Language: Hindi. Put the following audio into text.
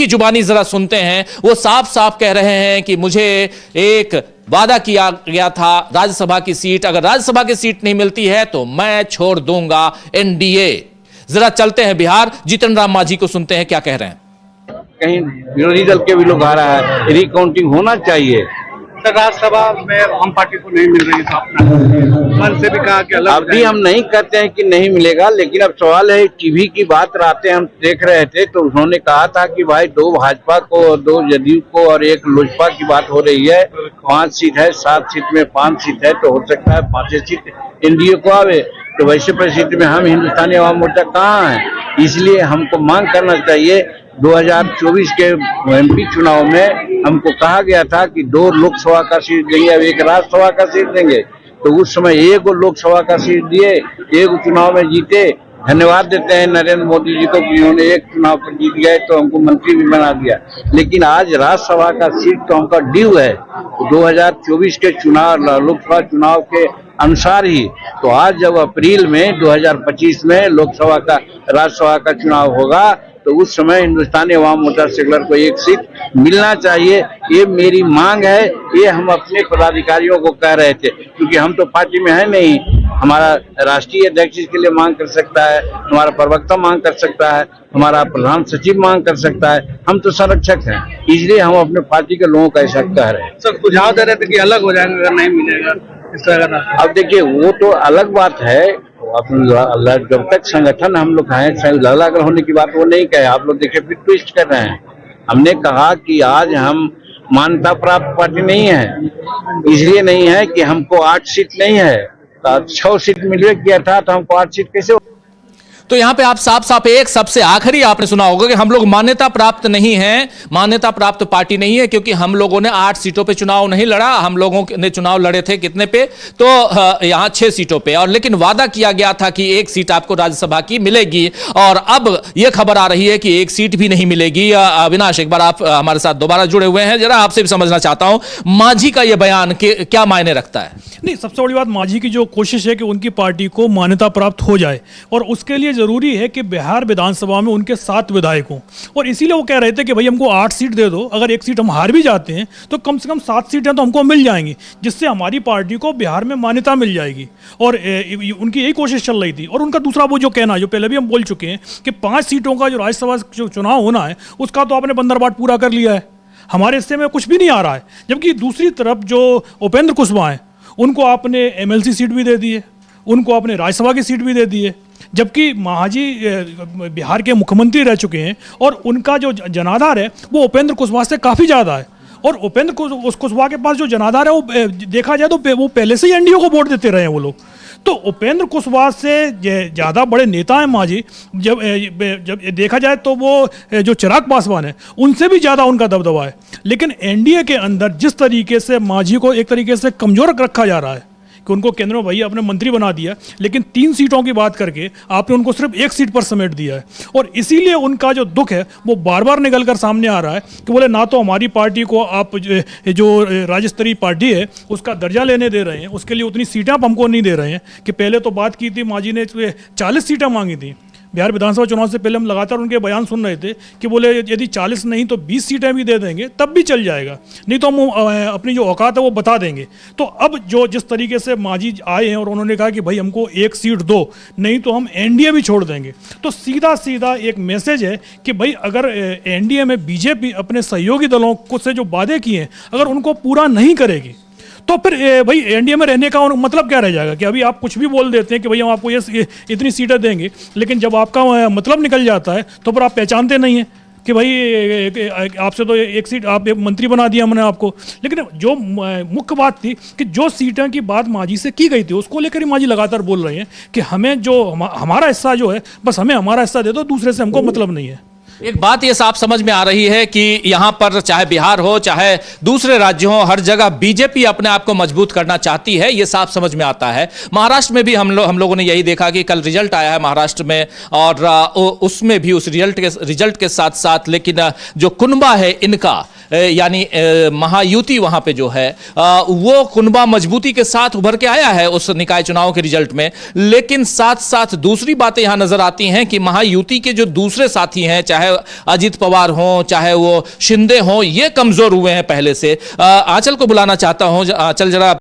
की जुबानी जरा सुनते हैं। वो साफ साफ कह रहे हैं कि मुझे एक वादा किया गया था राज्यसभा की सीट, अगर राज्यसभा की सीट नहीं मिलती है तो मैं छोड़ दूंगा एनडीए। जरा चलते हैं बिहार, जीतन राम मांझी को सुनते हैं क्या कह रहे हैं। कहीं विरोधी दल के भी लोग आ रहा है, रिकाउंटिंग होना चाहिए। राज्यसभा में हम पार्टी को नहीं मिल रही, तो अपना मन से भी कहा कि अलग अभी हम नहीं कहते हैं कि नहीं मिलेगा, लेकिन अब सवाल है टीवी की बात रातें हम देख रहे थे तो उन्होंने कहा था कि भाई 2 भाजपा को, 2 जदयू को और 1 लोजपा की बात हो रही है। 5 सीट है, 7 सीट में 5 सीट है तो हो सकता है 5 सीट एनडीए को आवे। तो वैसे परिस्थिति में हम हिंदुस्तानी अवाम मोर्चा कहाँ है, इसलिए हमको मांग करना चाहिए। 2024 के एमपी चुनाव में हमको कहा गया था कि 2 लोकसभा का सीट देंगे, अब 1 राज्यसभा का सीट देंगे। तो उस समय 1 लोकसभा का सीट दिए, 1 चुनाव में जीते। धन्यवाद देते हैं नरेंद्र मोदी जी को कि उन्होंने 1 चुनाव पर जीत गए तो हमको मंत्री भी बना दिया। लेकिन आज राज्यसभा का सीट तो हमका ड्यू है 2024 के चुनाव, लोकसभा चुनाव के अनुसार ही। तो आज जब अप्रैल में 2025 में लोकसभा का, राज्यसभा का चुनाव होगा तो उस समय हिंदुस्तानी अवाम मोर्चा सेकुलर को 1 सीट मिलना चाहिए। ये मेरी मांग है, ये हम अपने पदाधिकारियों को कह रहे थे, क्योंकि हम तो पार्टी में है नहीं। हमारा राष्ट्रीय अध्यक्ष इसके लिए मांग कर सकता है, हमारा प्रवक्ता मांग कर सकता है, हमारा प्रधान सचिव मांग कर सकता है, हम तो संरक्षक हैं, इसलिए हम अपने पार्टी के लोगों का ऐसा कह रहे हैं। सर सुझाव दे रहे थे कि अलग हो जाएंगे अगर नहीं मिलेगा इस तरह। अब देखिए वो तो अलग बात है, जब तक संगठन हम लोग हैं, अलग होने की बात वो नहीं कहे। आप लोग देखिए फिर ट्विस्ट कर रहे हैं। हमने कहा कि आज हम मान्यता प्राप्त पार्टी नहीं है, इसलिए नहीं है कि हमको 8 सीट नहीं है, 6 सीट मिलवे किया था तो हमको 8 सीट कैसे। तो यहां पे आप साफ साफ एक सबसे आखिरी आपने सुना होगा कि हम लोग मान्यता प्राप्त नहीं है, मान्यता प्राप्त पार्टी नहीं है, क्योंकि हम लोगों ने 8 सीटों पे चुनाव नहीं लड़ा। हम लोगों ने चुनाव लड़े थे कितने पे, तो यहां 6 सीटों पे, और लेकिन वादा किया गया था कि 1 सीट आपको राज्यसभा की मिलेगी, और अब यह खबर आ रही है कि 1 सीट भी नहीं मिलेगी। अविनाश, एक बार आप हमारे साथ दोबारा जुड़े हुए हैं, जरा आपसे भी समझना चाहता हूं मांझी का यह बयान क्या मायने रखता है। नहीं, सबसे बड़ी बात मांझी की जो कोशिश है कि उनकी पार्टी को मान्यता प्राप्त हो जाए, और उसके लिए जरूरी है कि बिहार विधानसभा में उनके 7 विधायक हों, और इसीलिए वो कह रहे थे कि भाई हमको 8 सीट दे दो, अगर 1 सीट हम हार भी जाते हैं तो कम से कम 7 सीटें तो हमको मिल जाएंगी, जिससे हमारी पार्टी को बिहार में मान्यता मिल जाएगी। और उनकी यही कोशिश चल रही थी। और उनका दूसरा वो जो कहना, जो पहले भी हम बोल चुके हैं कि 5 सीटों का जो राज्यसभा चुनाव होना है उसका तो आपने बंदरबाट पूरा कर लिया है, हमारे हिस्से में कुछ भी नहीं आ रहा है। जबकि दूसरी तरफ जो उपेंद्र कुशवाहा हैं उनको आपने एमएलसी सीट भी दे दी है, उनको आपने राज्यसभा की सीट भी दे दी है, जबकि मांझी बिहार के मुख्यमंत्री रह चुके हैं और उनका जो जनाधार है वो उपेंद्र कुशवाहा से काफ़ी ज़्यादा है। और उपेंद्र कुशवाहा के पास जो जनाधार है वो देखा जाए तो वो पहले से ही एनडीए को वोट देते रहे हैं वो लोग। तो उपेंद्र कुशवाहा से ज़्यादा बड़े नेता हैं मांझी, जब देखा जाए तो वो जो चिराग पासवान है उनसे भी ज़्यादा उनका दबदबा है। लेकिन एनडीए के अंदर जिस तरीके से मांझी को एक तरीके से कमज़ोर रखा जा रहा है कि उनको केंद्र में भैया अपने मंत्री बना दिया, लेकिन 3 सीटों की बात करके आपने उनको सिर्फ 1 सीट पर समेट दिया है। और इसीलिए उनका जो दुख है वो बार बार निकल कर सामने आ रहा है कि बोले ना तो हमारी पार्टी को आप जो राज्य स्तरीय पार्टी है उसका दर्जा लेने दे रहे हैं, उसके लिए उतनी सीटें आप हमको नहीं दे रहे हैं। कि पहले तो बात की थी मांझी ने 40 सीटें मांगी थी बिहार विधानसभा चुनाव से पहले, हम लगातार उनके बयान सुन रहे थे कि बोले यदि 40 नहीं तो 20 सीटें भी दे देंगे तब भी चल जाएगा, नहीं तो हम अपनी जो औकात है वो बता देंगे। तो अब जो जिस तरीके से मांझी आए हैं और उन्होंने कहा कि भाई हमको 1 सीट दो, नहीं तो हम एनडीए भी छोड़ देंगे, तो सीधा सीधा एक मैसेज है कि भाई अगर एनडीए में बीजेपी अपने सहयोगी दलों को से जो वादे किए हैं अगर उनको पूरा नहीं करेगी तो फिर भाई एनडीए में रहने का मतलब क्या रह जाएगा। कि अभी आप कुछ भी बोल देते हैं कि भाई हम आपको ये इतनी सीटें देंगे, लेकिन जब आपका मतलब निकल जाता है तो फिर आप पहचानते नहीं हैं कि भाई आपसे तो 1 सीट आप मंत्री बना दिया हमने आपको। लेकिन जो मुख्य बात थी कि जो सीटें की बात मांझी से की गई थी उसको लेकर ही मांझी लगातार बोल रहे हैं कि हमें जो हमारा हिस्सा जो है बस हमें हमारा हिस्सा दे दो, दूसरे से हमको मतलब नहीं है। एक बात ये साफ समझ में आ रही है कि यहां पर चाहे बिहार हो चाहे दूसरे राज्य हो, हर जगह बीजेपी अपने आप को मजबूत करना चाहती है, ये साफ समझ में आता है। महाराष्ट्र में भी हम लोगों ने यही देखा कि कल रिजल्ट आया है महाराष्ट्र में, और उसमें भी उस रिजल्ट के साथ साथ लेकिन जो कुनबा है इनका यानी महायुति वहां पे जो है वो कुनबा मजबूती के साथ उभर के आया है उस निकाय चुनाव के रिजल्ट में। लेकिन साथ साथ दूसरी बातें यहां नजर आती हैं कि महायुति के जो दूसरे साथी हैं, चाहे चाहे अजीत पवार हो, चाहे वो शिंदे हो, ये कमजोर हुए हैं पहले से। आंचल को बुलाना चाहता हूं। आंचल, जरा